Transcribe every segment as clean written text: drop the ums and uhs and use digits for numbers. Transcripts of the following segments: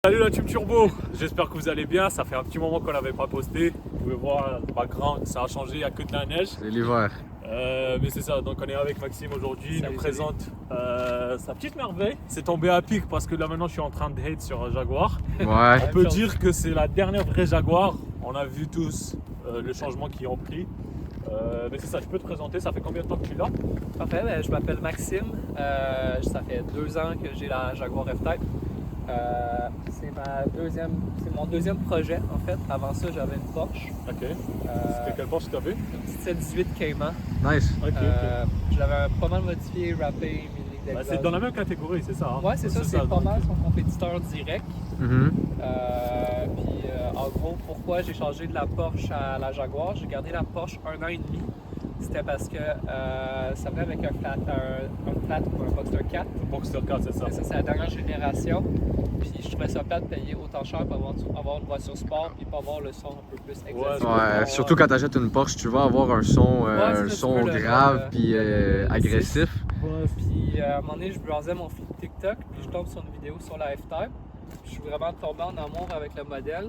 Salut la Team Turbo, j'espère que vous allez bien, ça fait un petit moment qu'on n'avait pas posté, vous pouvez voir le background, ça a changé, il n'y a que de la neige. C'est l'hiver. Mais c'est ça, donc on est avec Maxime aujourd'hui, il nous présente sa petite merveille. C'est tombé à pic parce que là maintenant je suis en train de hate sur un Jaguar. Ouais. On peut dire que c'est la dernière vraie Jaguar, on a vu tous le changement qu'ils ont pris. Mais c'est ça, je peux te présenter, ça fait combien de temps que tu es là? Parfait, je m'appelle Maxime, ça fait 2 ans que j'ai la Jaguar F-Type. C'est mon deuxième projet en fait. Avant ça, j'avais une Porsche. Ok. C'était quelle Porsche que tu avais? Une 718 Cayman. Nice. Ok. Je l'avais pas mal modifié, rappé, mis une ligne C'est dans la même catégorie, c'est ça? Hein? Ouais, c'est ça, c'est pas mal son compétiteur direct. En gros, pourquoi j'ai changé de la Porsche à la Jaguar? J'ai gardé la Porsche 1 an et demi. C'était parce que ça venait avec un flat ou un Boxster 4. Boxster 4, c'est ça? Ça, c'est la dernière génération. Puis je trouvais ça plate de payer autant cher pour avoir une voiture sport puis pas avoir le son un peu plus exotique. Ouais, surtout quand tu achètes une Porsche, tu vas avoir un son, grave puis agressif. Ouais, puis à un moment donné, je browsais mon feed TikTok puis je tombe sur une vidéo sur la F-Type. Je suis vraiment tombé en amour avec le modèle.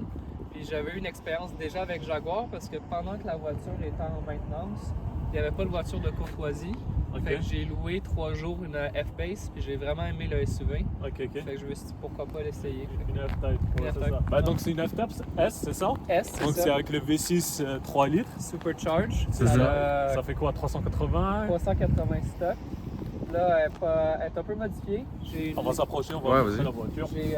Puis j'avais eu une expérience déjà avec Jaguar parce que pendant que la voiture était en maintenance, il n'y avait pas de voiture de courtoisie. Okay. Fait que j'ai loué 3 jours une F-Base puis j'ai vraiment aimé le SUV. Ok. Fait que je me suis dit pourquoi pas l'essayer. Une F-Type, ouais, c'est ça. Bah, donc c'est une F-Type S, c'est ça? S, c'est donc ça. c'est avec le V6 3 litres. Supercharge. C'est ça. Ça fait quoi, 380? 380 stock. Là, elle est un peu modifiée. On va s'approcher, on va voir la voiture. J'ai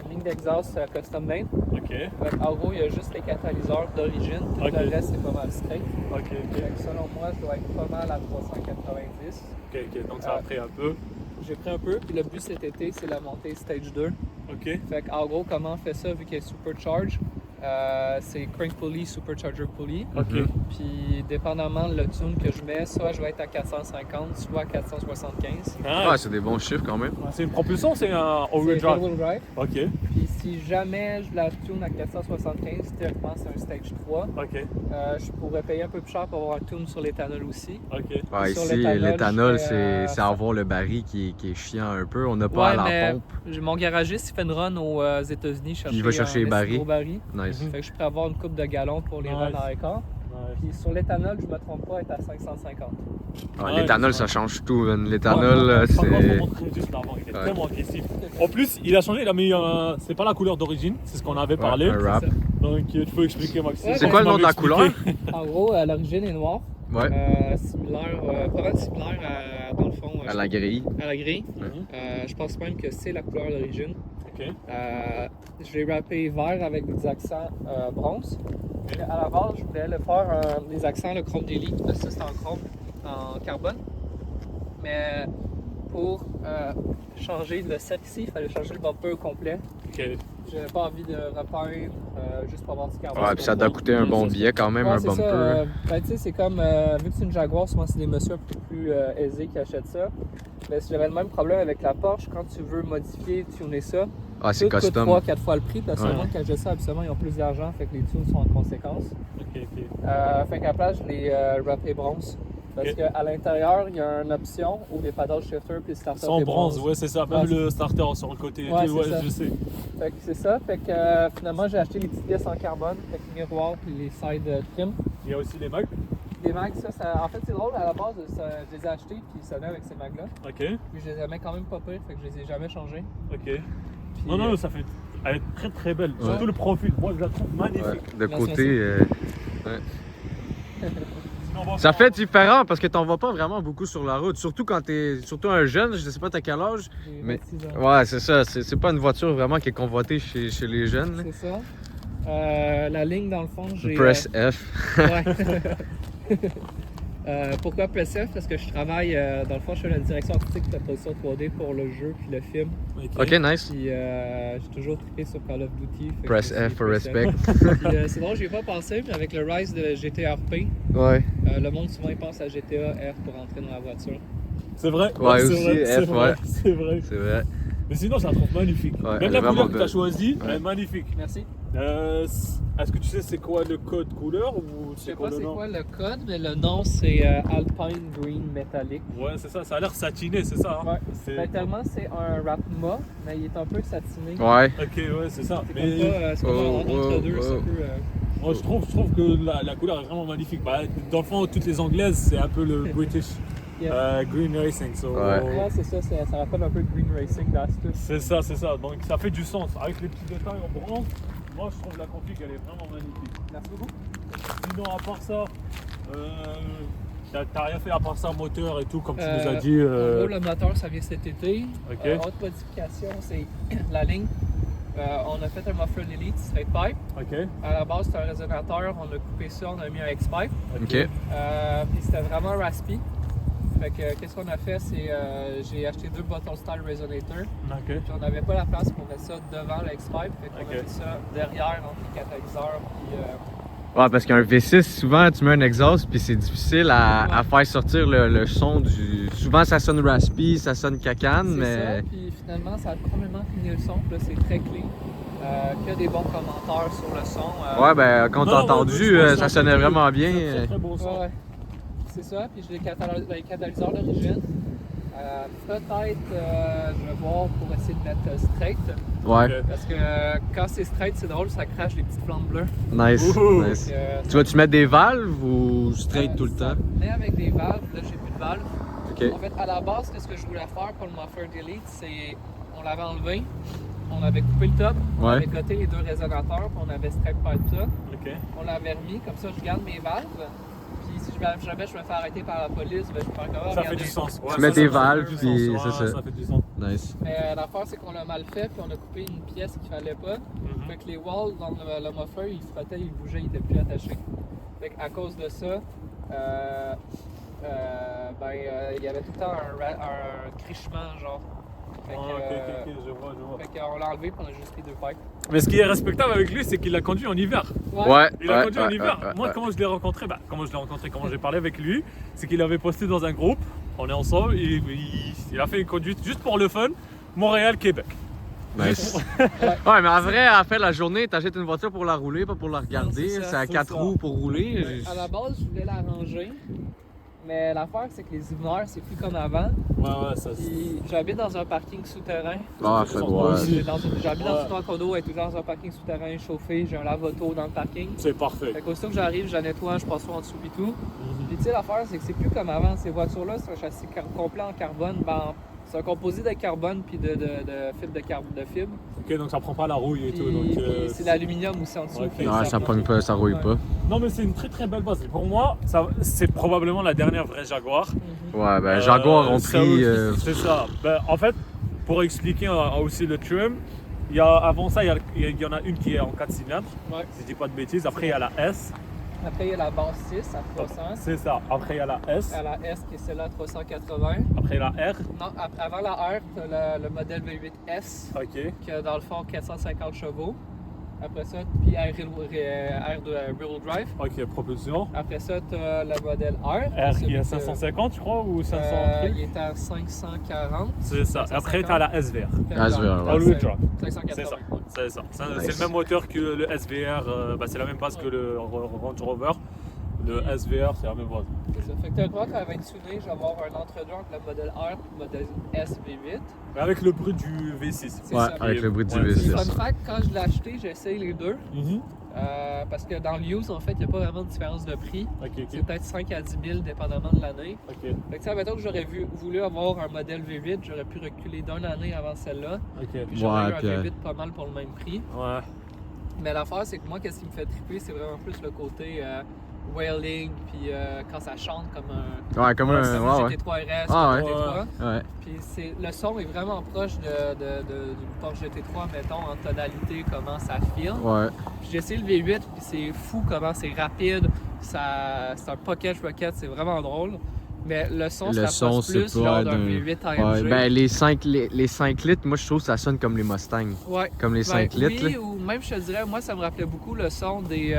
une ligne d'exhaust custom made. Ok. En gros, il y a juste les catalyseurs d'origine. Tout le reste, c'est pas mal straight. Ok. Selon moi, je dois être pas mal à 390. Ok. Donc ça a pris un peu. J'ai pris un peu. Puis le but cet été, c'est la montée Stage 2. Ok. Fait en gros, comment on fait ça vu qu'elle est supercharge? C'est crank pulley, supercharger pulley. Ok. Puis dépendamment de le tune que je mets, soit je vais être à 450, soit à 475. Ah, c'est des bons chiffres quand même. C'est une propulsion, c'est un all-wheel drive? C'est all-wheel drive. Ok. Puis si jamais je la tune à 475, théoriquement c'est un stage 3. Ok. Je pourrais payer un peu plus cher pour avoir un tune sur l'éthanol aussi. Ok. Ouais, ici, l'éthanol, c'est avoir le baril qui est chiant un peu. On n'a pas à la pompe. Mon garagiste, il fait une run aux États-Unis chercher il va chercher les barils. Nice. Fait que je pourrais avoir une coupe de gallons pour les runs à écart. Puis sur l'éthanol, je me trompe pas, être à 550. L'éthanol, ça change tout. L'éthanol, c'est... Il est tellement agressif. En plus, il a changé, il a mis c'est pas la couleur d'origine, c'est ce qu'on avait parlé. Un wrap. Donc tu peux expliquer, Maxime. C'est quoi le nom de la couleur? En gros, l'origine est noire. Ouais. Pas mal similaire dans le fond. À la grille. À la grille. Je pense même que c'est la couleur d'origine. Ok. Je l'ai rappé vert avec des accents bronze. À la base, je voulais le faire des accents le chrome daily. Ça, c'est en chrome, en carbone. Mais pour changer le set ici, il fallait changer le bumper au complet. Ok. J'avais pas envie de repeindre juste pour avoir du carbone. Ouais, puis ça doit coûter un bon billet quand même, un bumper. Tu sais, c'est comme, vu que c'est une Jaguar, souvent c'est des messieurs un peu plus aisés qui achètent ça. Mais j'avais le même problème avec la Porsche, quand tu veux modifier, tuner ça, c'est custom. Coûte 3-4 fois le prix, parce que moi qui achète ça, absolument, ils ont plus d'argent, fait que les tunes sont en conséquence. Fait qu'à la place, je l'ai rappé bronze. Parce qu'à l'intérieur, il y a une option où les paddle shifter puis le starter sont bronze, ouais, c'est ça. Même le starter sur le côté. Ouais, je sais. Fait que c'est ça. Fait que finalement, j'ai acheté les petites pièces en carbone, fait que miroir puis les side trim. Il y a aussi les mags. Les mags, ça en fait, c'est drôle, à la base, je les ai achetés puis ça venait avec ces mags-là. Ok. Puis je les aimais quand même pas pire, fait que je les ai jamais changés. Ok. Puis, non, ça fait. Elle est très très belle. Surtout le profil. Moi, je la trouve magnifique. De côté. Ça fait différent parce que t'en vas pas vraiment beaucoup sur la route, surtout quand t'es un jeune, je sais pas t'as quel âge. Mais ouais, c'est ça, c'est pas une voiture vraiment qui est convoitée chez les jeunes. C'est ça. La ligne dans le fond, j'ai. Press F. Ouais. Pourquoi Press F? Parce que je travaille, dans le fond, je fais la direction artistique de position 3D pour le jeu puis le film. Ok, nice. Puis j'ai toujours trippé sur Call of Duty. Press F for respect. C'est drôle, j'y ai pas pensé, mais avec le rise de GTRP, le monde souvent il pense à GTA R pour entrer dans la voiture. C'est vrai? Ouais, aussi, F, ouais. C'est vrai. C'est vrai. Mais sinon, je la trouve magnifique. Ouais, même la couleur que tu as choisie, elle est magnifique. Merci. Est-ce que tu sais c'est quoi le code couleur ou Je sais c'est quoi pas le c'est nom? quoi le code, mais le nom c'est Alpine Green Metallic. Ouais, c'est ça a l'air satiné, c'est ça. Hein? Ouais. C'est... Ben, tellement c'est un Rapma, mais il est un peu satiné. Ouais. Ok, ouais, c'est ça. C'est Mais comme pas, c'est comme Oh, un entre deux, oh, c'est un oh. peu. moi, je trouve que la couleur est vraiment magnifique. Bah, dans le fond, toutes les anglaises, c'est un peu le British Yeah. Green Racing. So, Ouais. Ouais, c'est ça, ça rappelle un peu Green Racing d'Astus. C'est ça. Donc ça fait du sens. Avec les petits détails en bronze, moi je trouve la config elle est vraiment magnifique. Merci beaucoup. Sinon, à part ça, t'as rien fait à part ça, moteur et tout, comme tu nous as En dit. gros, le moteur, ça vient cet été. Ok. Autre modification, c'est la ligne. On a fait un muffler Elite straight pipe. Ok. À la base, c'était un résonateur. On a coupé ça, on a mis un X-pipe. Ok. Puis c'était vraiment raspy. Fait que qu'est-ce qu'on a fait, c'est j'ai acheté 2 bottle style resonator. Ok. Puis on n'avait pas la place pour mettre ça devant le X-pipe. Fait qu'on Ok. a mis ça derrière entre les catalyseurs. Puis Ouais, parce qu'un V6, souvent tu mets un exhaust, puis c'est difficile à faire sortir le son du. Souvent ça sonne raspy, ça sonne cacane, c'est mais. ça. Puis finalement, ça a complètement fini le son. Puis là, c'est très clean. Que des bons commentaires sur le son. Ouais, ben quand t'as Non, entendu, ouais, ça sonnait vraiment bien. C'est un très beau son. Ouais, c'est ça. Puis j'ai les catalyseurs d'origine. Peut-être, je vais voir pour essayer de mettre straight. Ouais, Ok. Parce que quand c'est straight, c'est drôle, ça crache les petites flammes bleues. nice. Ouh. Nice. Donc, Tu vas-tu mettre des valves ou straight tout le ça temps? venait avec des valves, là j'ai plus de valves. Ok. En fait, à la base, ce que je voulais faire pour le muffler delete, c'est on l'avait enlevé, on avait coupé le top, on Ouais. avait coté les 2 résonateurs, puis on avait straight pipe ça. Ok. On l'avait remis, comme ça je garde mes valves. Puis si jamais je me fais arrêter par la police, ben, je peux faire comment Ça fait regarder. du sens. Ouais, Tu mets ça, des ça fait valves, du puis sens. c'est Ouais, ça. Ça fait du sens. Nice. Mais l'affaire, c'est qu'on l'a mal fait, puis on a coupé une pièce qu'il fallait pas. Mhm. Fait que les walls dans le muffler, ils frottaient, ils bougeaient, ils étaient plus attachés. Fait qu'à cause de ça, il y avait tout le temps un crichement, genre. Fait que, Ok, je vois. fait qu'on l'a enlevé, puis on a juste pris 2 pipes. Mais ce qui est respectable avec lui, c'est qu'il l'a conduit en hiver. Ouais. Il a ouais, conduit en ouais, hiver. ouais, Moi, ouais. comment je l'ai rencontré, comment j'ai parlé avec lui, c'est qu'il avait posté dans un groupe, on est ensemble, il a fait une conduite juste pour le fun, Montréal-Québec. Nice. Ouais, mais en vrai, à la fin de la journée, t'achètes une voiture pour la rouler, pas pour la regarder. Non, c'est ça, C'est à c'est 4 ça. roues pour rouler. À la base, je voulais l'arranger. Mais l'affaire, c'est que les hivers, c'est plus comme avant. Ouais, ça Puis j'habite dans un parking souterrain. Ah, fait Moi ouais. aussi. J'habite Ouais. dans un condo, et toujours dans un parking souterrain chauffé. J'ai un lave-auto dans le parking. c'est parfait. Fait qu'aussitôt que j'arrive, je la nettoie, je passe ça en dessous et tout. Puis tu sais, l'affaire, c'est que c'est plus comme avant. Ces voitures-là, c'est un châssis complet en carbone. Ben, c'est un composé de carbone puis de fibre de fibre. Ok, donc ça prend pas la rouille et tout. Puis, Donc, puis c'est l'aluminium aussi en dessous. Ouais, fait que Non, ça pogne pas, ça rouille Ouais. pas. Non, mais c'est une très très belle base. Et pour moi, c'est probablement la dernière vraie Jaguar. Ouais, ben Jaguar ont Ça pris. aussi, C'est ça. Ben, en fait, pour expliquer aussi le trim, avant ça, il y en a une qui est en 4 cylindres, Ouais. si je dis pas de bêtises. Après, il y a la S. Après, il y a la base 6 à 300. C'est ça. Après, il y a la S. À la S qui est celle-là à 380. Après, la R. Non, avant la R, tu as le modèle V8S Ok. qui a dans le fond 450 chevaux. Après ça, puis R de rear drive. Ok, propulsion. Après ça, tu as le modèle R. R celui qui est à que- 550, je crois, ou 500 trucs. il est à 540. C'est ça. Après, tu as la SVR. SVR, ouais. All-wheel drive. 580. C'est ça. ouais. C'est ça. C'est Nice. le même moteur que le SVR. C'est la même base que le Range Rover. Le SVR, c'est la même base. C'est ça. Fait que tu crois qu'avec tuné, je vais avoir un entre-deux entre le modèle R et le modèle SV8. Mais avec le bruit du V6. C'est Ouais, ça. avec le bruit du Ouais, V6. Fun fact, quand je l'ai acheté, j'ai essayé les deux. Mhm. Parce que dans le use, en fait, il n'y a pas vraiment de différence de prix. Ok, C'est ok. peut-être 5 à 10 000 dépendamment de l'année. Ok, Fait que ça, mettons que j'aurais voulu avoir un modèle V8, j'aurais pu reculer d'une année avant celle-là. ok. Puis j'aurais Ouais, eu un puis, V8 pas mal pour le même prix. Ouais. Mais l'affaire, c'est que moi, qu'est-ce qui me fait triper, c'est vraiment plus le côté wailing, puis quand ça chante comme un Ouais, comme un. Ouais, ouais. GT3 RS, Ah, comme ouais. GT3. Ouais. Puis le son est vraiment proche du Porsche GT3, mettons, en tonalité, comment ça file. Ouais. Puis j'ai essayé le V8, puis c'est fou comment c'est rapide. C'est un pocket rocket, c'est vraiment drôle. Mais le son, Le ça son, passe c'est plus pas genre d'un d'un- V8 Ouais, AMG. ben les 5 litres, moi je trouve que ça sonne comme les Mustangs. Ouais. Comme les 5 Ben, litres. oui, là. ou même je te dirais, moi ça me rappelait beaucoup le son des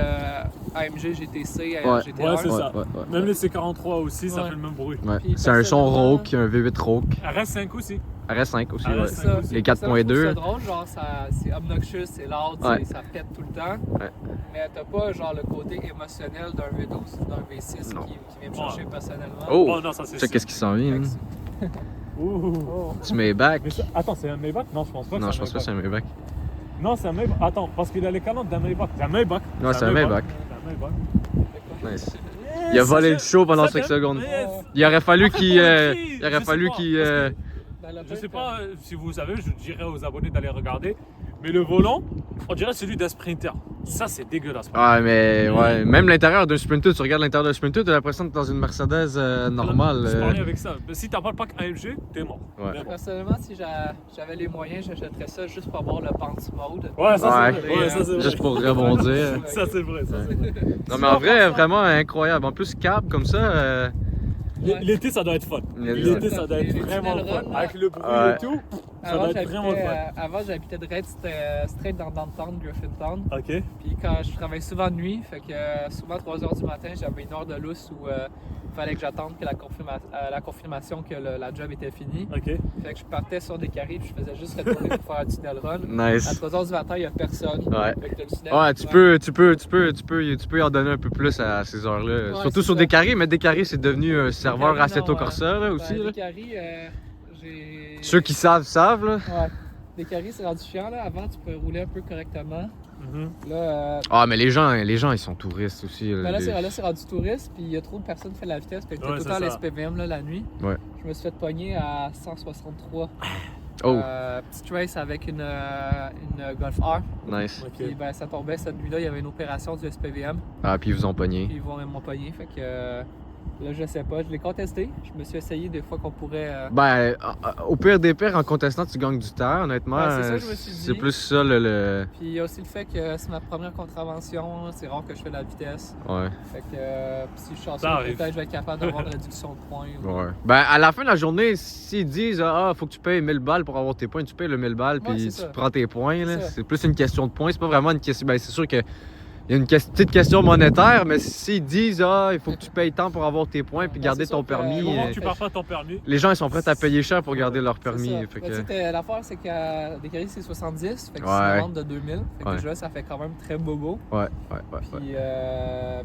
AMG GTC, Ouais. GTR. Ouais, c'est ça. Ouais, Même les C43 aussi, ça Ouais. fait le même bruit. ouais. Puis C'est un son personnellement- rauque, un V8 rauque. RS5 aussi. RS5 aussi, RS5 ouais. Ça, Les ça, je trouve 4.2. ça drôle, genre c'est obnoxious, c'est loud, Ouais. ça pète tout le temps. Ouais. Mais t'as pas genre le côté émotionnel d'un V12 ou d'un V6 Non. qui vient me chercher personnellement. Oh! Oh non, ça c'est Tu sais sûr. qu'est-ce qui s'en vient, hein? Ouh. Oh. Tu mets back. Mais attends, c'est un Maybach? Non, je pense pas que Non, c'est je un pense pas que c'est Maybach. un Maybach. Non, c'est un Maybach. Attends, parce qu'il a les calandres d'un Maybach. C'est un Maybach. Non, c'est un Maybach. C'est un Maybach. Nice. Il a volé le show pendant 5 secondes. Il aurait fallu qu'il. Il aurait fallu qu'il. Je sais pas si vous savez, je dirais aux abonnés d'aller regarder. Mais le volant, on dirait celui d'un Sprinter. Ça, c'est dégueulasse. Ah, mais ouais. Même l'intérieur d'un Sprinter, tu regardes l'intérieur d'un Sprinter, t'as l'impression que t'es dans une Mercedes normale. Je parlais avec ça. Mais si t'as pas le pack AMG, t'es mort. Ouais. Vraiment. Personnellement, si j'avais les moyens, j'achèterais ça juste pour avoir le bounce mode. Ouais, ça Ouais. c'est vrai. Ouais, ça, c'est vrai. Juste pour rebondir. Ça c'est vrai. Ça, c'est vrai. Non, mais en vrai, vraiment incroyable. En plus, cab comme ça. L'été, ça doit être fun. L'été, ça doit être Les vraiment tunnels fun. run, là. Avec le bruit Ouais. et tout, ça doit être vraiment fun. Avant, j'habitais straight dans Downtown, Griffintown. Ok. Puis quand je travaillais souvent de nuit, fait que souvent à 3 h du matin, j'avais une heure de lousse où il fallait que j'attende que la confirmation que la job était finie. Ok. Fait que je partais sur des carrés puis je faisais juste retourner pour faire un tunnel run. Nice. À 3 h du matin, il n'y a personne. Ouais. Fait que t'as le tunnel, Ouais, tu peux y en donner un peu plus à ces heures-là. Ouais, Surtout c'est sur ça. des carrés, mais des carrés, c'est devenu un serveur Carré, Assetto non, Corsa là, aussi. Ben, Là. des carrés, j'ai. Ceux qui savent, savent. Là. Ouais. Des carrés, c'est rendu chiant là. Avant, tu pouvais rouler un peu correctement. Là, Ah, mais les gens, ils sont touristes aussi. ben là, les- c'est rendu touriste, puis il y a trop de personnes qui font la vitesse, puis t'as Ouais, tout le c'est temps ça. l'SPVM là, la nuit. Ouais. Je me suis fait pogner à 163. Oh, Petite race avec une Golf R. nice. Ok. Puis ben, ça tombait cette nuit-là, il y avait une opération du SPVM. Ah, puis ils vous ont pogné. Puis ils m'ont pogné, fait que là, je sais pas. Je l'ai contesté. Je me suis essayé des fois qu'on pourrait. Ben, au pire des pires, en contestant, tu gagnes du temps, honnêtement. Ouais, c'est ça que je me suis C'est dit. plus ça le. Puis il y a aussi le fait que c'est ma première contravention. C'est rare que je fais de la vitesse. Ouais. Fait que si je suis chanceux, Ça arrive. peut-être je vais être capable d'avoir une réduction de points. ou- Ouais. Ben, à la fin de la journée, s'ils disent ah, faut que tu payes 1000 balles pour avoir tes points, tu payes le 1000 balles, Ouais, puis c'est tu ça. prends tes points. là. C'est ça. C'est plus une question de points, c'est pas vraiment une question. Ben, c'est sûr que. Il y a une petite question monétaire, mais s'ils disent ah, il faut que tu payes tant pour avoir tes points puis Ben, garder c'est sûr ton que- permis, Comment Ouais. tu pars pas ton permis? les gens ils sont prêts à payer cher pour garder leur C'est permis. ça. Fait Mais que... tu sais, l'affaire, c'est qu'à des carrés, c'est 70. Fait que Ouais. c'est une vente de 2000. Fait que Ouais. déjà, ça fait quand même très bobo. Ouais. Puis,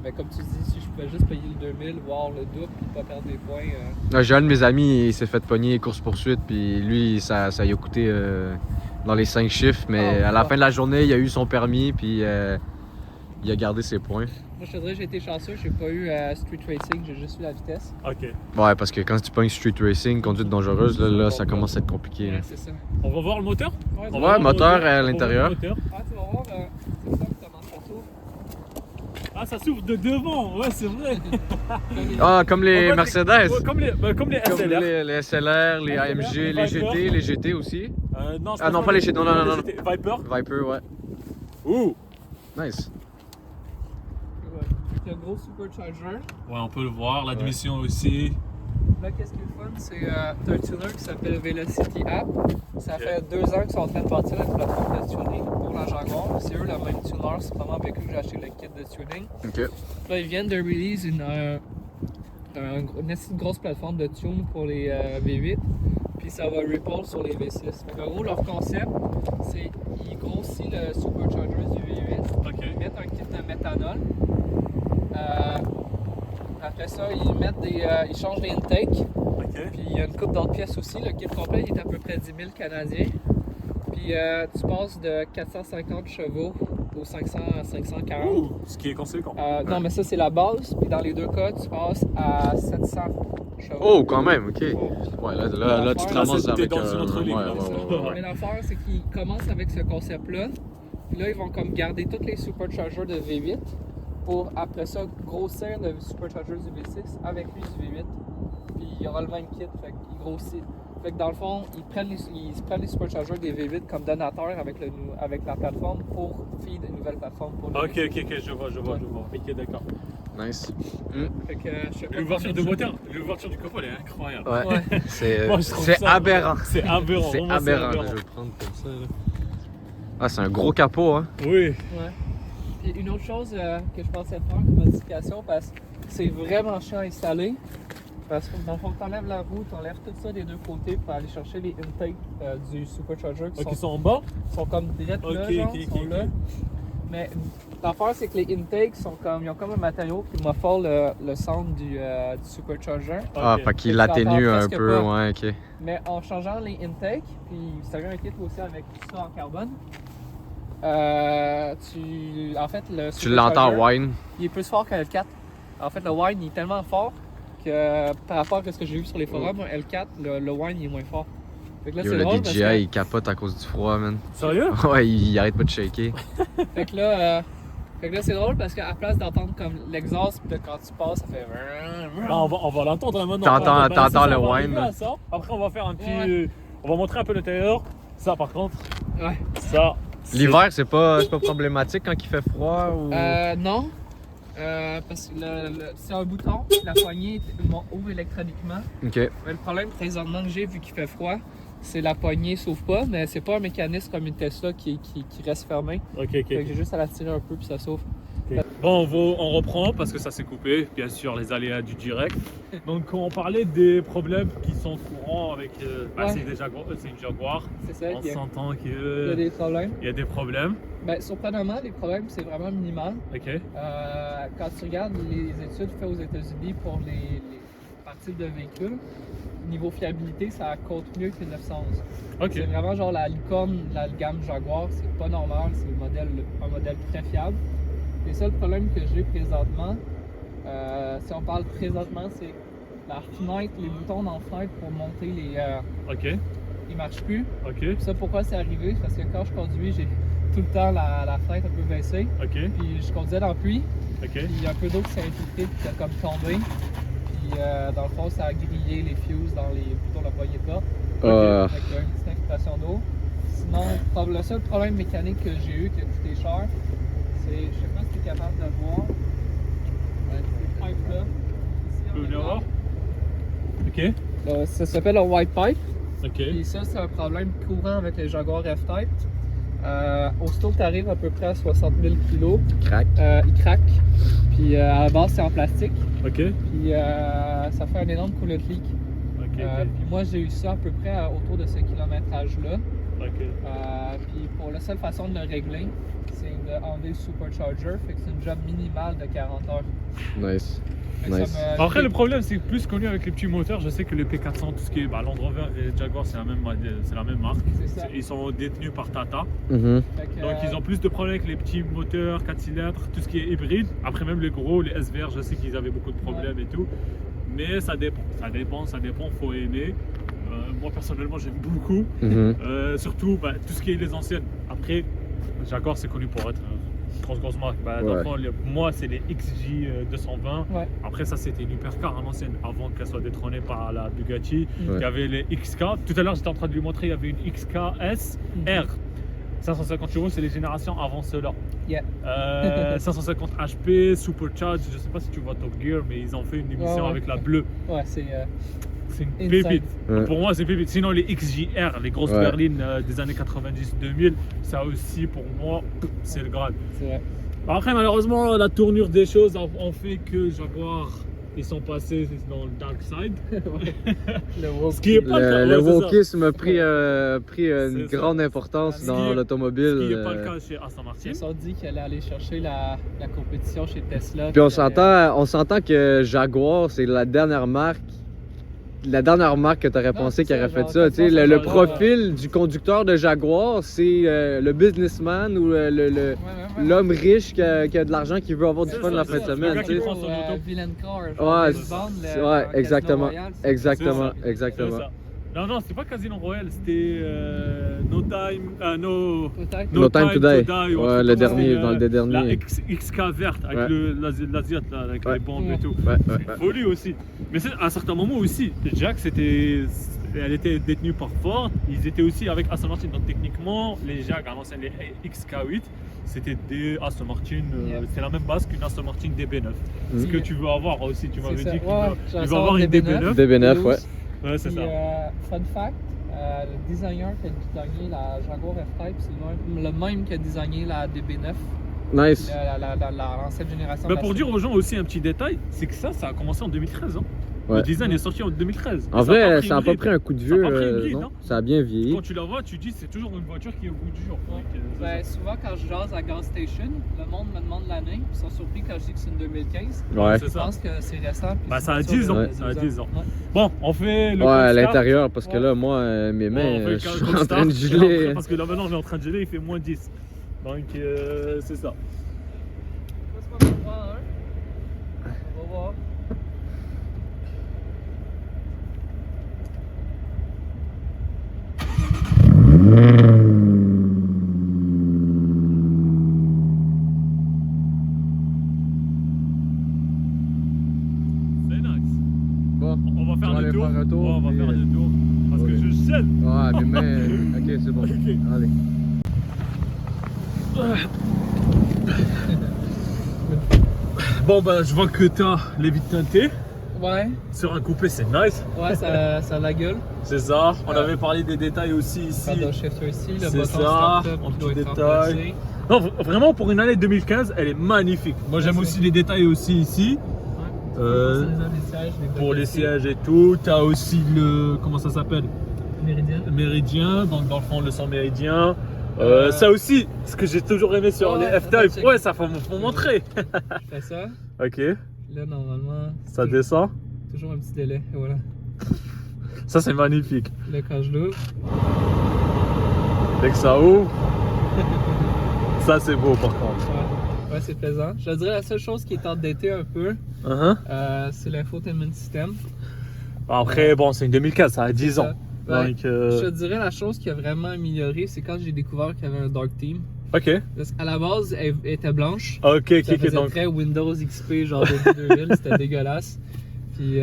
ben, comme tu dis, si je pouvais juste payer le 2000, voir le double, puis pas perdre des points. Là, j'ai un de mes amis, il s'est fait pogner course-poursuite, puis lui, ça lui a coûté dans les 5 chiffres, mais Oh, à la ouais. fin de la journée, il a eu son permis, puis il a gardé ses points. Moi, je te dirais, j'ai été chanceux. J'ai pas eu street racing, j'ai juste eu la vitesse. Ok. Ouais, parce que quand tu pognes street racing, conduite dangereuse, là, ça commence à être compliqué. là. Ouais, c'est ça. On va voir le moteur? Ouais, On tu va vas Ouais, voir le moteur à On va voir l'intérieur. le moteur. Ah, tu vas voir, c'est ça que comment ça s'ouvre. Ah, ça s'ouvre de devant, ouais, c'est vrai. Ah, comme les En fait, Mercedes. Ouais, comme les Comme SLR. les SLR, les AMG, les GT, les GT aussi. Non, je Ah pense non, pas les GT, non, non, non. GT. Viper. Viper, ouais. Ouh. Nice. Ouais. C'est un gros supercharger. Ouais, on peut le voir, l'admission aussi. Là, qu'est-ce qui est le fun? C'est t'as un tuner qui s'appelle Velocity App. Ça Ok. fait 2 ans qu'ils sont en train de bâtir une plateforme de tuning pour la Jaguar. C'est eux le même tuner, c'est vraiment avec eux que j'ai acheté le kit de tuning. Ok. Là, ils viennent de release une assez grosse plateforme de tune pour les V8. Puis ça va ripple sur les V6. Fait que, en gros, leur concept, c'est qu'ils grossissent le supercharger du V8. Ok. Ils mettent un kit de méthanol. Après ça, ils changent les intakes. Ok. Puis il y a une coupe d'autres pièces aussi. Le kit complet il est à peu près 10 000 Canadiens. Puis tu passes de 450 chevaux aux 500 à 540. Ouh, ce qui est conséquent. Non, mais ça, c'est la base. Puis dans les deux cas, tu passes à 700 chevaux. Oh, quand même, ok. Ouais, là tu te Là, ramasses t'es avec dans une autre ligue, ouais, là. ouais, ouais. Mais l'affaire, c'est qu'ils commencent avec ce concept-là. Puis là, ils vont comme garder tous les superchargers de V8 pour après ça grossir le supercharger du V6 avec lui du V8. Puis il y aura le même kit, fait qu'il grossit. Fait que dans le fond, ils prennent les superchargers des V8 comme donateurs avec la plateforme pour feed une nouvelle plateforme pour le Ok, V6. ok, je vois. Ok, d'accord. Nice. Fait que je sais pas L'ouverture de combien moteur, l'ouverture du coffre, elle est incroyable. Ouais. Ouais. C'est Moi, je trouve c'est ça- aberrant. C'est aberrant. C'est vraiment, aberrant. Je vais le prendre comme ça. Là. Ah, c'est un gros capot, hein. Oui. Ouais. Puis une autre chose que je pensais faire comme modification, parce que c'est vraiment chiant à installer, Parce que dans le fond, t'enlèves la roue, t'enlèves tout ça des deux côtés pour aller chercher les intakes du Supercharger Qui sont en bas? sont comme direct là, Ok, genre, ok, sont ok, là. ok. Mais l'affaire, c'est que les intakes sont comme, ils ont comme un matériau qui muffle le sound du Supercharger. Ah, Ok. fait qu'il Tu l'atténue l'entends un presque peu, pas. ouais, ok. Mais en changeant les intakes, puis ça vient un kit aussi avec tout ça en carbone, en fait, le Tu l'entends Supercharger, whine. il est plus fort qu'un L4. En fait, le whine il est tellement fort que par rapport à ce que j'ai vu sur les forums, un L4, le whine il est moins fort. Fait que là, Yo, c'est le drôle parce DJI, que, il capote à cause du froid, man. Sérieux? Ouais, il arrête pas de shaker. fait que là, c'est drôle parce qu'à place d'entendre comme l'exhaust, puis là, quand tu passes, ça fait. Ah, on va l'entendre là, maintenant. T'entends- Ben, t'entends c'est ça, le on va whine, arriver là. à ça. Après, on va faire un petit. Ouais. On va montrer un peu l'intérieur. Ça, par contre, Ouais. ça. c'est- L'hiver, c'est pas problématique quand il fait froid ou. Non. Parce que c'est un bouton, la poignée ouvre électroniquement. Ok. Mais le problème présentement que j'ai, vu qu'il fait froid, c'est la poignée s'ouvre pas, mais c'est pas un mécanisme comme une Tesla qui reste fermé. Ok, Fait que ok. j'ai juste à la tirer un peu puis ça s'ouvre. Bon, on reprend parce que ça s'est coupé, bien sûr, les aléas du direct. Donc, on parlait des problèmes qui sont courants avec. Ouais. C'est une Jaguar. C'est ça, On il y a s'entend des qu'il problèmes. y a des problèmes. Ben, surprenamment, les problèmes, c'est vraiment minimal. Ok. Quand tu regardes les études faites aux États-Unis pour les parties de véhicules, niveau fiabilité, ça compte mieux que le 911. Ok. C'est vraiment genre la licorne, la gamme Jaguar, c'est pas normal, c'est un modèle très fiable. Les seuls problèmes que j'ai présentement, si on parle présentement, c'est la fenêtre, les boutons dans la fenêtre pour monter Ok. ils marchent plus. Ok. Puis ça, pourquoi c'est arrivé? Parce que quand je conduis, j'ai tout le temps la fenêtre un peu baissée. Ok. Puis je conduisais dans la pluie, Ok. puis il y a un peu d'eau qui s'est infiltrée, puis qui a comme tombé. Puis dans le fond, ça a grillé les fuses dans les boutons de la poignée de porte. Fait qu'il y a une petite infiltration d'eau. Sinon, le seul problème mécanique que j'ai eu qui a coûté cher, c'est, je sais pas si tu es capable de voir, ces pipes-là. Ici, Vous en venez arrière. voir? Ok. Ça s'appelle un white pipe. Ok. Puis ça, c'est un problème courant avec les Jaguar F-Type. Aussitôt que tu arrives à peu près à 60 000 kg, Crac. il craque. Puis à la base, c'est en plastique. Ok. Puis ça fait un énorme coolant leak. Ok. Puis moi, j'ai eu ça à peu près autour de ce kilométrage-là. Ok. Puis pour la seule façon de le régler, c'est d'enlever le Supercharger. Fait que c'est une job minimale de 40 heures. Nice. Fait que Nice. ça me- Après, le problème, c'est que plus connu avec les petits moteurs. Je sais que le P400, tout ce qui est Land Rover et Jaguar, c'est la même marque. C'est ça. Ils sont détenus par Tata. Mhm. Fait que, Donc, ils ont plus de problèmes avec les petits moteurs, 4 cylindres, tout ce qui est hybride. Après, même les gros, les SVR, je sais qu'ils avaient beaucoup de problèmes et tout. Mais ça dépend. Faut aimer. Moi, personnellement, j'aime beaucoup. Mhm. Surtout, tout ce qui est les anciennes. Après, Jaguar, c'est connu pour être une grosse marque. Dans Ouais. le fond, moi, c'est les XJ 220. Ouais. Après, ça, c'était une hypercar à l'ancienne, avant qu'elle soit détrônée par la Bugatti. Ouais. Il y avait les XK. Tout à l'heure, j'étais en train de lui montrer, il y avait une XKS R. 550 chevaux, c'est les générations avant cela. Yeah. 550 HP, Supercharge, je sais pas si tu vois Top Gear, mais ils ont fait une émission Ouais. avec la bleue. Ouais, c'est. C'est une Insane. pépite. Ouais. Pour moi, c'est pépite. Sinon, les XJR, les grosses Ouais. berlines des années 90-2000, ça aussi, pour moi, c'est le Graal. C'est vrai. Après, malheureusement, la tournure des choses ont fait que Jaguar, ils sont passés dans le dark side. Ouais. Le woke. Ce qui est pas le cas. Le ouais, c'est ça. wokisme a pris une C'est ça. grande importance Ce qui dans est- l'automobile. Ce qui n'est pas le cas chez Aston Martin. Ils se sont dit qu'elle allait aller chercher la compétition chez Tesla. Puis on qu'elle- s'entend que Jaguar, c'est la dernière marque que tu aurais Non, pensé c'est qu'il aurait ça, fait genre, ça. Tu sais, ça, le genre, profil du conducteur de Jaguar, c'est le businessman ou Ouais, ouais. l'homme riche qui a de l'argent qui veut avoir du C'est fun ça, la c'est fin de ça. Le semaine. gars Tu qui sais. prend son auto. Villain Car. Ouais, James c'est- Bond, ouais, dans Casino exactement. Royale, c'est- Exactement, C'est exactement. ça. Non, c'était pas Casino Royale, c'était No Time. No. Peut-être. No Time to Die. ou un Ouais, truc le comme ça, dernier, c'est, dans le dernier. La XK verte avec Ouais. l'Asiate là, avec Ouais. les bombes et tout. Ouais, ouais, ouais. Folie aussi. Mais à un certain moment aussi, Jack, elle était détenue par Ford. Ils étaient aussi avec Aston Martin. Donc techniquement, les Jack, à l'ancienne, les XK8, c'était des Aston Martin. Yeah. C'est la même base qu'une Aston Martin DB9. Ce Mm. que tu veux avoir aussi, tu m'avais C'est ça. dit qu'il Ouais, veut, j'ai un il veut avoir une DB9. DB9. DB9, ouais. Ouais, c'est Puis, ça. fun fact, le designer qui a designé la Jaguar F-Type, c'est le même qui a designé la DB9, Nice. l'ancienne génération. Mais de la pour dire série. aux gens aussi un petit détail, c'est que ça a commencé en 2013. Hein. Ouais. Le design est sorti en 2013. En Et vrai, ça a pas hybride. pris un coup de Ça a vieux. pas pris hybride, Non, hein. ça a bien vieilli. Quand tu la vois, tu dis c'est toujours une voiture qui est au bout du jour. Ouais. Donc, c'est Ben, ça. souvent, quand je jase à Gas Station, le monde me demande l'année. Ils sont surpris quand je dis que c'est une 2015. Ouais. C'est Je ça. pense que c'est récent. puis Bah, c'est ça a une voiture 10 ans, de ça a 12 10 ans. Ouais. Bon, on fait le Ouais, à Cold Start. l'intérieur, parce que Ouais. là, moi, mes Bon, mains, on fait le je suis Cold en train de Start. geler. Parce que là maintenant on est en train de geler, il fait moins 10. Donc c'est ça. Passe-moi pour voir, hein. On va voir. C'est nice. Bon, On va on faire va le aller tour. faire un tour, Ouais, on va puis- faire le tour. Parce Ok. que je gèle. ouais, mes mains. Ok, c'est bon. Ok. Allez. Bon bah je vois que t'as les vitres teintées. Ouais, Sur un coupé c'est nice. ouais, ça a la gueule. C'est ça. On avait parlé des détails aussi ici. Paddle shifter ici, le C'est bouton ça, start-up en qui doit petit être détail. remplacé. Non, vraiment pour une année 2015, elle est magnifique. Moi j'aime Merci. aussi les détails aussi ici. Ouais. Euh, Les sièges, les Pour les blocs sièges et tout. T'as aussi le. Comment ça s'appelle? Méridien. Le méridien. Donc dans le fond, le sang méridien. Euh, Ça aussi, ce que j'ai toujours aimé sur ouais, les ouais, F-Type. check. Ouais, ça faut montrer. Je fais ça. Ok, Là, normalement, ça descend. toujours un petit délai. Et voilà. Ça c'est magnifique. Là, quand je l'ouvre, Dès que ça ouvre, ça c'est beau par contre. ouais, c'est plaisant. Je te dirais la seule chose qui est endetée un peu, c'est l'infotainment system. Après, bon, c'est une 2015, ça a 10 ans. Ouais. Donc, Je te dirais la chose qui a vraiment amélioré, c'est quand j'ai découvert qu'il y avait un Dark Theme. ok. Parce qu'à la base, elle était blanche. Ok, Ça ok, faisait donc. très Windows XP, genre début 2000, c'était dégueulasse. Puis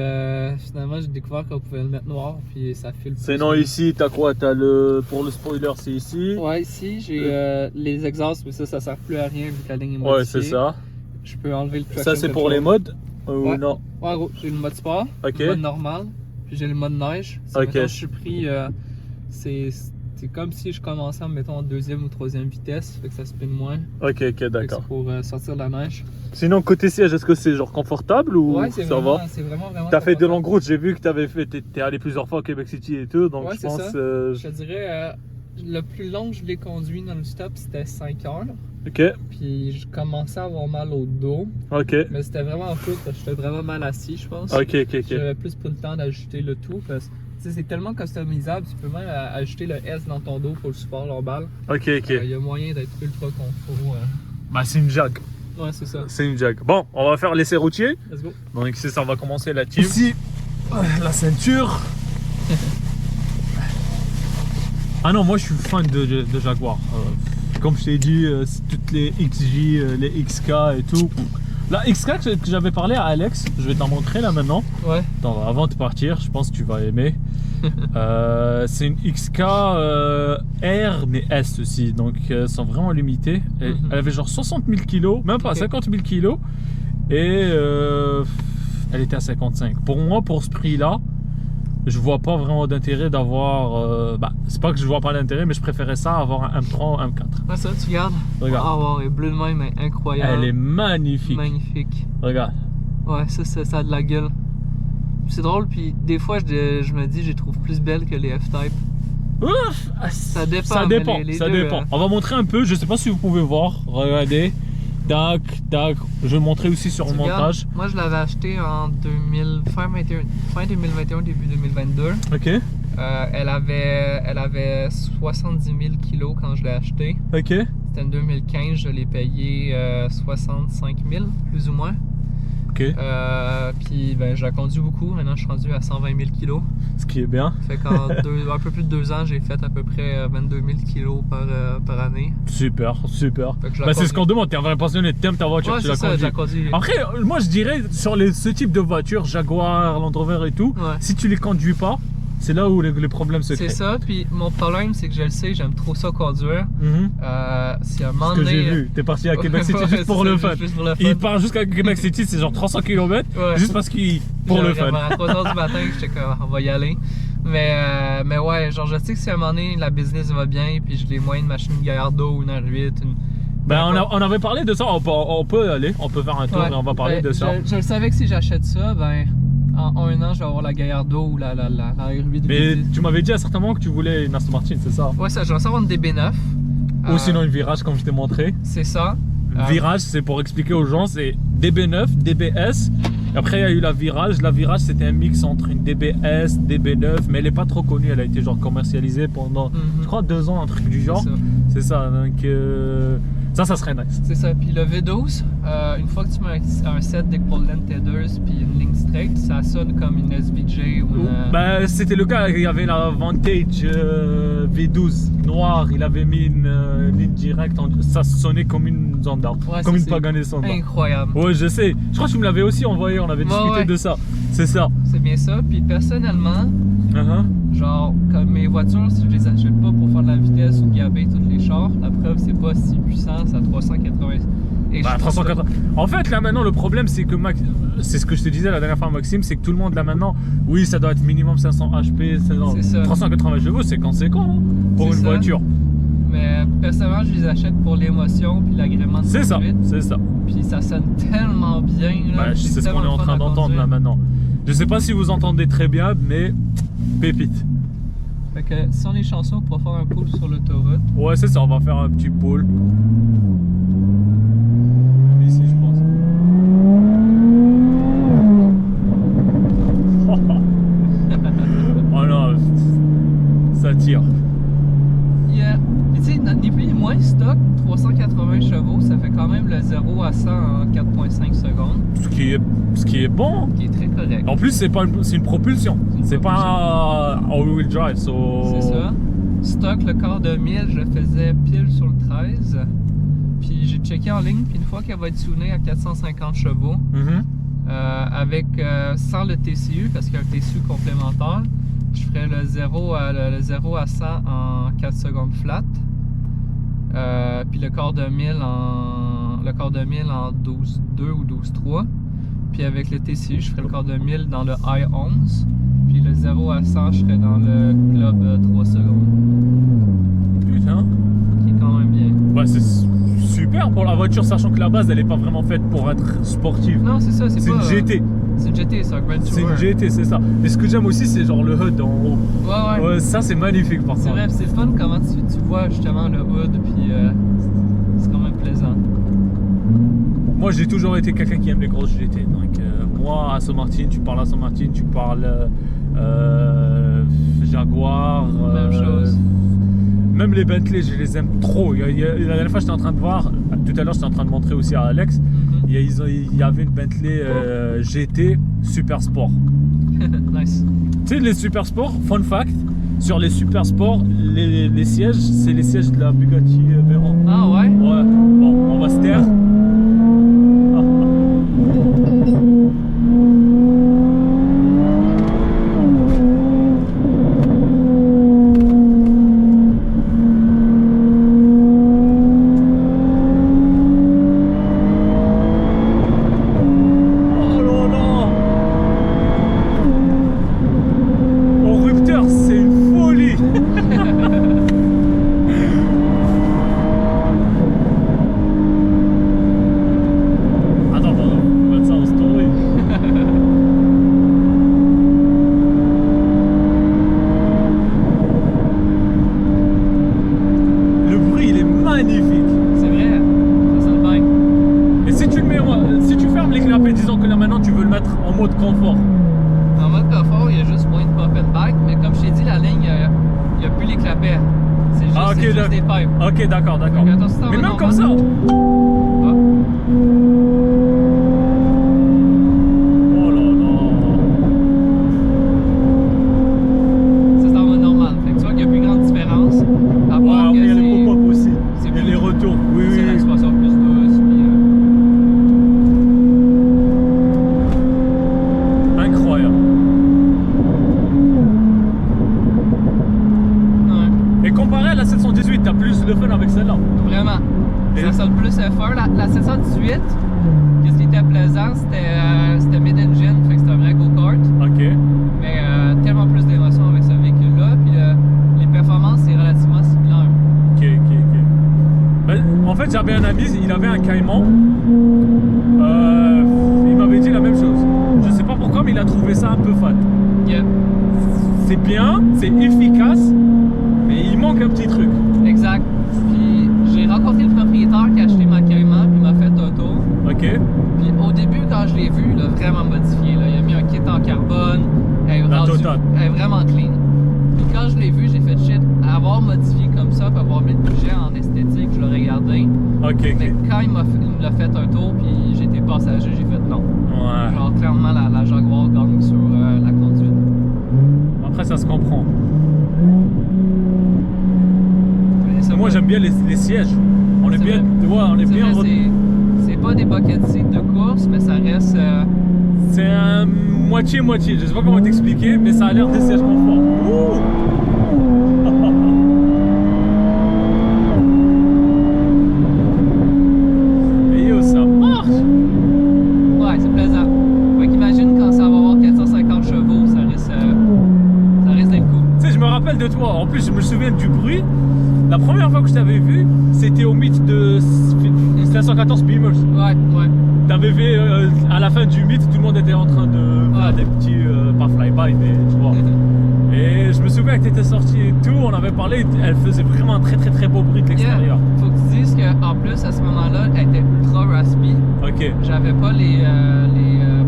finalement, j'ai découvert qu'on pouvait le mettre noir, puis ça file plus. Sinon, ici, t'as quoi? T'as le. Pour le spoiler, c'est ici. Ouais, ici, j'ai les exhausts, mais ça sert plus à rien vu que la ligne est Ouais, modifiée. c'est ça. Je peux enlever le traction Ça, c'est pour control. les modes? Ou Ouais. non? Ouais, en gros, j'ai le mode sport, Ok. le mode normal, puis j'ai le mode neige. Si, Ok. mettons, je suis pris, c'est comme si je commençais, mettons, en deuxième ou troisième vitesse, fait que ça spinne moins. Ok, ok, Fait que d'accord. c'est pour sortir de la neige. Sinon, côté siège, est-ce que c'est genre confortable ou Ouais, c'est ça vraiment, va? c'est vraiment. T'as fait de confortable. longues routes, j'ai vu que t'es allé plusieurs fois au Québec City et tout, donc Ouais, je c'est pense. ça. Je te dirais, le plus long que je l'ai conduit non-stop, c'était 5 heures. Ok, Puis je commençais à avoir mal au dos. ok, Mais c'était vraiment fou parce que j'étais vraiment mal assis, je pense. ok, ok. J'avais plus pris le temps d'ajouter le tout parce que tu sais, c'est tellement customisable, tu peux même ajouter le S dans ton dos pour le support lombar. Ok, ok. Il y a moyen d'être ultra confort. Bah, c'est une Jag. Ouais, c'est ça. C'est une Jag. Bon, on va faire l'essai routier. Let's go. Donc ici, ça va commencer la team. Ici, la ceinture. Ah non, moi je suis fan de Jaguar. Comme je t'ai dit, c'est toutes les XJ, les XK et tout. La XK que j'avais parlé à Alex, je vais t'en montrer là maintenant. Ouais. Attends, avant de partir, je pense que tu vas aimer. C'est une XK R mais S aussi, donc elles sont vraiment limitées. Elle avait genre 60 000 kg, même pas Ok. 50 000 kg, et elle était à 55. Pour moi, pour ce prix-là, je vois pas vraiment d'intérêt d'avoir. C'est pas que je vois pas d'intérêt, mais je préférais ça avoir un M3 ou un M4. Ouais, ça, tu regardes. Regarde, Ah, wow, elle est bleue de même, elle est incroyable. elle est magnifique. Magnifique. Regarde. Ouais, ça a de la gueule. C'est drôle, puis des fois, je me dis, je les trouve plus belles que les F-Type. Ouf, Ça dépend, Ça mais dépend. les Ça deux, dépend. On va montrer un peu. Je sais pas si vous pouvez voir. Regardez. Tac, tac. Je vais le montrer aussi sur le Tu regardes, montage. moi, je l'avais acheté en fin 2021, début 2022. Ok. Elle avait 70 000 kilos quand je l'ai acheté. Ok. C'était en 2015, je l'ai payé 65 000, plus ou moins. Ok. Puis ben, je la conduis beaucoup. Maintenant, je suis rendu à 120 000 kilos. Ce qui est bien. Fait qu'en un peu plus de 2 ans, j'ai fait à peu près 22 000 kilos par année. Super, super. Fait que je la Bah, c'est ce conduis. qu'on demande. T'es un vrai passionné. T'aimes ta voiture. Ouais, tu c'est la ça, je la conduis. conduis. Après, moi je dirais sur ce type de voiture, Jaguar, Land Rover et tout, Ouais. si tu les conduis pas, c'est là où les problèmes se créent. C'est ça, puis mon problème, c'est que je le sais, j'aime trop ça conduire. Mhm. Si à un moment Ce que donné. j'ai vu. T'es parti à Québec City Ouais, juste pour c'est le ça, fun. Juste pour le fun. Il part jusqu'à Québec City, c'est genre 300 km. Ouais. Juste parce qu'il. Pour le fun. À 3h du matin, j'étais comme, on va y aller. Mais ouais, genre, je sais que si à un moment donné, la business va bien, puis j'ai les moyens de m'acheter une Gallardo ou une R8. Ben, on avait parlé de ça, on peut aller, on peut faire un tour Ouais, et on va parler ben, de ça. Je le savais que si j'achète ça, ben, en 1 an, je vais avoir la Gallardo ou la R8 Mais V10. tu m'avais dit à certains moments que tu voulais une Aston Martin, c'est ça? Ouais, ça, je vais savoir une DB9. Ou sinon une Virage, comme je t'ai montré. C'est ça. Virage, c'est pour expliquer aux gens, c'est DB9, DBS. Et après, il y a eu la Virage. La Virage, c'était un mix entre une DBS, DB9, mais elle n'est pas trop connue. Elle a été genre commercialisée pendant, je crois, 2 ans, un truc du genre. C'est ça. Donc, ça serait nice. C'est ça. Puis le V12, une fois que tu mets un set de Poland Headers puis une ligne straight, ça sonne comme une SVJ ou une... Bah, c'était le cas. Il y avait la Vantage V12 noire. Il avait mis une ligne directe. Ça sonnait comme une Zonda, comme une Pagani Zonda. Incroyable. Ouais, je sais. Je crois que tu me l'avais aussi envoyé. On avait discuté de ça. C'est ça. C'est bien ça. Puis personnellement, genre, comme mes voitures, si je les achète pas pour faire de la vitesse ou gaber tous les chars, la preuve, c'est pas si puissant, c'est à 380. Et bah, 380. En fait, là maintenant, le problème, c'est que c'est ce que je te disais la dernière fois, Maxime, c'est que tout le monde là maintenant, oui, ça doit être minimum 500 HP, 380 chevaux, c'est conséquent hein, pour une voiture. Mais personnellement, je les achète pour l'émotion puis l'agrément de conduite. C'est ça. Puis ça sonne tellement bien. Là, bah, c'est ce qu'on est en train d'entendre là maintenant. Je sais pas si vous entendez très bien, mais pépite. Fait que si on est chanceux, on pourra faire un pull sur l'autoroute. Ouais, c'est ça, on va faire un petit pull. Ici, je pense. Oh non, ça tire. Yeah. Et tu sais, ni plus ni moins, stock, 380 chevaux, ça fait quand même le 0 à 100 en 4,5 secondes. Ce qui est bon. Qui est très correct. En plus, c'est une propulsion. C'est pas un all-wheel drive. C'est ça. Stock, le quart de mille, je faisais pile sur le 13. Puis j'ai checké en ligne, puis une fois qu'elle va être tunée à 450 chevaux, avec sans le TCU, parce qu'il y a un TCU complémentaire, je ferais le 0 à 100 en 4 secondes flat. Puis le quart de mille en 12.2 ou 12.3. Puis avec le TCU, je ferais le quart de mille dans le I11. Puis le 0 à 100, je serais dans le club 3 secondes. Putain. Qui est quand même bien. Bah, c'est super pour la voiture, sachant que la base, elle est pas vraiment faite pour être sportive. Non, c'est ça, c'est pas... une GT. C'est une GT, c'est un Grand Tourer. C'est une GT, c'est ça. Mais ce que j'aime aussi, c'est genre le HUD en haut. Ouais. Ça, c'est magnifique par contre. C'est vrai, c'est le fun comment tu vois justement le hood, puis c'est quand même plaisant. Moi, j'ai toujours été quelqu'un qui aime les grosses GT. Donc, moi, Aston Martin, tu parles Aston Martin, tu parles Jaguar. Même chose. Même les Bentley, je les aime trop. La dernière fois, j'étais en train de voir, tout à l'heure, j'étais en train de montrer aussi à Alex. Il y avait une Bentley GT Super Sport. Nice. Tu sais, les Super Sport, fun fact, sur les Super Sport, les sièges, c'est les sièges de la Bugatti Veyron. Ah ouais? Ouais. Bon, on va se taire. Mode confort. En mode confort, il y a juste moins de pop and bike, mais comme je t'ai dit, la ligne, il n'y a plus les clapets. C'est juste, des pipes. Ok, d'accord. Mais même comme ça. Oh là là. Ça, c'est en mode normal. Fait que tu vois qu'il y a plus grande différence. À part que il y a les pop-up aussi. Il y a les retours. Oui. C'est l'expansion plus douce. Puis, incroyable. Ouais. Et comparé à la 718, t'as plus de fun avec celle-là. Vraiment. Ça sonne plus F1. La 718, qu'est-ce qui était plaisant, c'était mid-engine, fait que c'était un vrai go-kart. Ok. Mais tellement plus d'émotion avec ce véhicule-là. Puis les performances, c'est relativement similaire. Ok. Ben, en fait, j'avais un ami, il avait un Cayman. Il m'avait dit la même chose. Je sais pas pourquoi, mais il a trouvé ça un peu fat. Yeah. C'est bien, c'est efficace, mais il manque un petit truc. Exact. Puis j'ai rencontré le propriétaire qui a acheté ma Cayman, puis il m'a fait un tour. Ok. Puis au début, quand je l'ai vu, il a vraiment modifié. Là. Il a mis un kit en carbone. Elle est, La totale. elle est vraiment clean. Puis quand je l'ai vu, j'ai fait shit. Avoir modifié comme ça, puis avoir mis le budget en esthétique, je l'aurais gardé. Ok, Mais ok. quand il me l'a fait un tour, puis j'étais passager, j'ai fait non. Ouais. Genre clairement la Jaguar gagne sur la conduite. Après, ça se comprend. Mais ça, Moi, j'aime bien les sièges. On est C'est bien, vrai. tu vois, on est c'est bien. vrai, c'est pas des bucket seats de course, mais ça reste. C'est un moitié-moitié. Je sais pas comment t'expliquer, mais ça a l'air des sièges confort. Ouh. Et yo, ça marche. Ouais, c'est plaisant. Fait qu'imagine quand ça va avoir 450 chevaux, ça risque d'être cool. Tu sais, je me rappelle de toi. En plus, je me souviens du bruit. La première fois que je t'avais vu, c'était au mythe de 514 Beamers. Ouais. T'avais vu à la fin du mythe, tout le monde était en train de faire Ouais. des petits, pas fly-by, mais tu vois. Et je me souviens que t'étais sorti et tout, on avait parlé, elle faisait vraiment un très beau bruit de l'extérieur. Faut que tu dises qu'en plus, à ce moment-là, elle était ultra raspy. Ok. J'avais pas les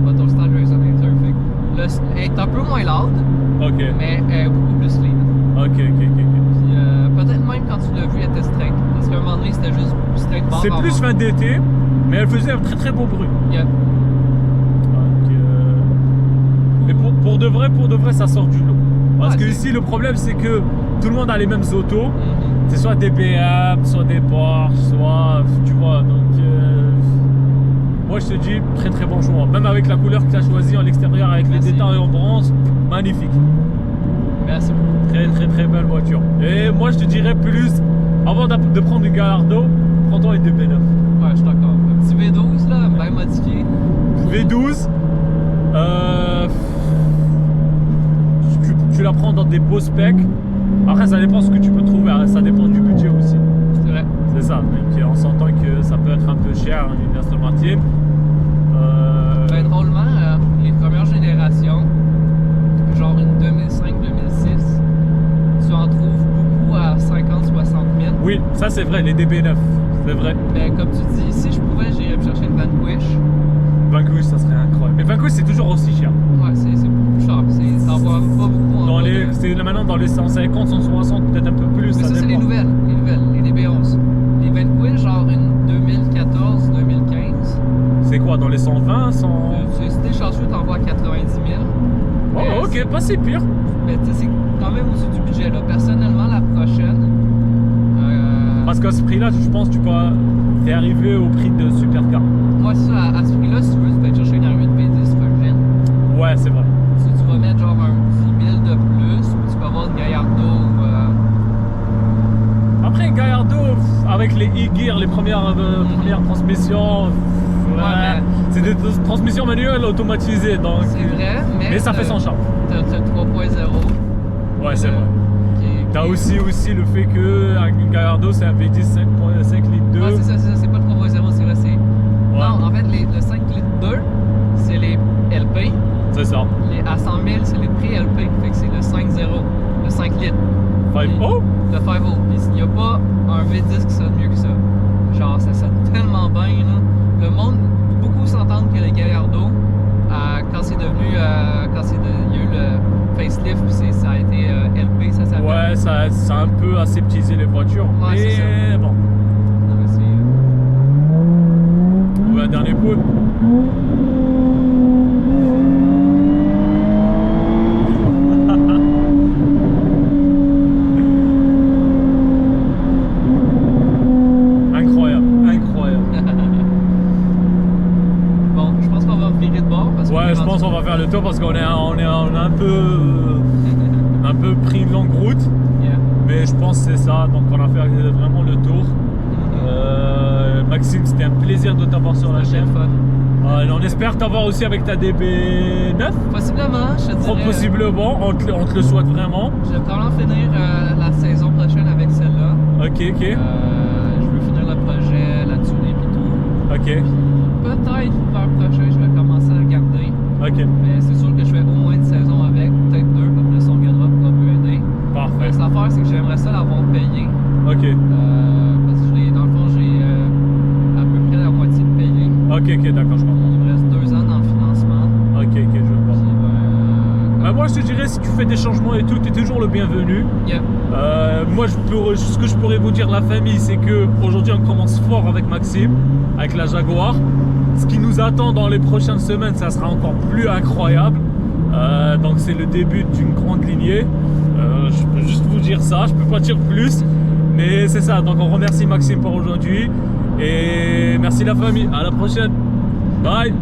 Bottle Style Resonator. Fait que là, elle est un peu moins loud, Ok. mais elle est beaucoup plus clean. Ok. Puis peut-être même quand tu l'as vu, elle était straight. Parce qu'à un moment donné, c'était juste straight bar. C'est bar, plus bar. fin d'été, mais elle faisait un très beau bruit. Yeah. Donc, mais pour de vrai, ça sort du lot. Parce Ouais, que c'est- ici, le problème, c'est que tout le monde a les mêmes autos. Mhm. C'est soit des BM, soit des Porsche, soit. Tu vois, donc. Moi, je te dis, très bon choix. Même avec la couleur que tu as choisie en l'extérieur, avec les Merci. détails en bronze, magnifique. Merci beaucoup. Très belle voiture. Et moi, je te dirais plus, avant de prendre une Gallardo, prends-toi une DB9. Ouais, je suis d'accord. Un petit V12, là, bien modifié. V12, tu la prends dans des beaux specs. Après, ça dépend ce que tu peux trouver, hein, ça dépend du budget aussi. C'est vrai. C'est ça, donc on s'entend que ça peut être un peu cher une Aston Martin. Ben, drôlement, les premières générations, genre une 2005-2006, tu en trouves beaucoup à 50-60 000. Oui, ça c'est vrai, les DB9, c'est vrai. Mais comme tu dis, si je pouvais, j'irais me chercher une Vanquish. Vanquish, ça serait incroyable. Mais Vanquish, c'est toujours aussi cher. Ouais, c'est beaucoup plus cher. T'en vois pas beaucoup en Dans bas les, de- c'est maintenant dans les 150, 160, peut-être un peu plus. Mais ça, c'est les dépend. nouvelles, les DB11. Les Vanquish, genre une 2014-2015. C'est quoi, dans les 120, 100... Si t'es chanceux, t'en vois à 90 000. Oh, Mais ok, pas si pire. Mais tu sais, c'est quand même au-dessus du budget. Là. Personnellement, la prochaine. Parce qu'à ce prix-là, je pense que tu peux t'es arrivé au prix de Supercar. Moi, ça, à ce prix-là, si tu veux, tu peux aller chercher une R8 P10 Virgin. Ouais, c'est vrai. Si tu vas mettre genre un 10 000 de plus, ou tu peux avoir une Gallardo. Après, Gallardo, avec les e-gear, les premières transmissions, mais- c'est des transmissions manuelles automatisées. Donc, C'est vrai, mais. ça fait son charme. T'as le 3.0. Ouais, c'est vrai. qui T'as est- aussi le fait que une Gallardo, c'est un V10 5.5 litres 2. Ouais, c'est ça, c'est pas le 3.0, c'est vrai. Non, en fait, le 5 litres 2, c'est les LP. C'est ça. À 100 000, c'est les pré-LP. Fait que c'est le 5.0, le 5 litres. 5.0. Le 5.0. Puis il n'y a pas un V10 qui sonne mieux que ça. Genre, ça sonne tellement bien, là. Le monde, beaucoup s'entendent que les Gallardo, quand c'est devenu, il y a eu le facelift, puis ça a été LP, ça s'appelle. Ouais, ça a un peu aseptisé les voitures. Ouais, c'est ça. mais bon, Non, mais c'est- on va un dernier coup. Incroyable. Bon, je pense qu'on va virer de bord parce qu'on Ouais, est je rendu- pense qu'on va faire le tour parce qu'on a un peu pris une longue route. Yeah. Mais je pense que c'est ça, donc on a fait vraiment le tour. Maxime, c'était un plaisir de t'avoir sur la C'était chaîne. fun. On espère t'avoir aussi avec ta DB9. Possiblement, je te dirais. Possiblement, on te le souhaite vraiment. Je vais probablement finir la saison prochaine avec celle-là. Ok. Je veux finir le projet, la tuner et tout. Ok. Peut-être l'hiver prochain, je vais commencer à la garder. Ok, Mais c'est sûr que je fais au moins une saison avec, peut-être 2, après ça on viendra pour un peu aider. parfait. Mais l'affaire, c'est que j'aimerais ça l'avoir payé. Ok, Parce que dans le fond, j'ai à peu près la moitié de payé. ok, d'accord, je comprends. Il me reste 2 ans dans le financement. Ok, je vois. Puis, Moi, je te dirais, si tu fais des changements et tout, tu es toujours le bienvenu. yeah. Moi, ce que je pourrais vous dire, la famille, c'est que aujourd'hui on commence fort avec Maxime, avec la Jaguar. Ce qui nous attend dans les prochaines semaines, ça sera encore plus incroyable. Donc, c'est le début d'une grande lignée. Je peux juste vous dire ça, je peux pas dire plus. Mais c'est ça. Donc, on remercie Maxime pour aujourd'hui. Et merci la famille. À la prochaine. Bye.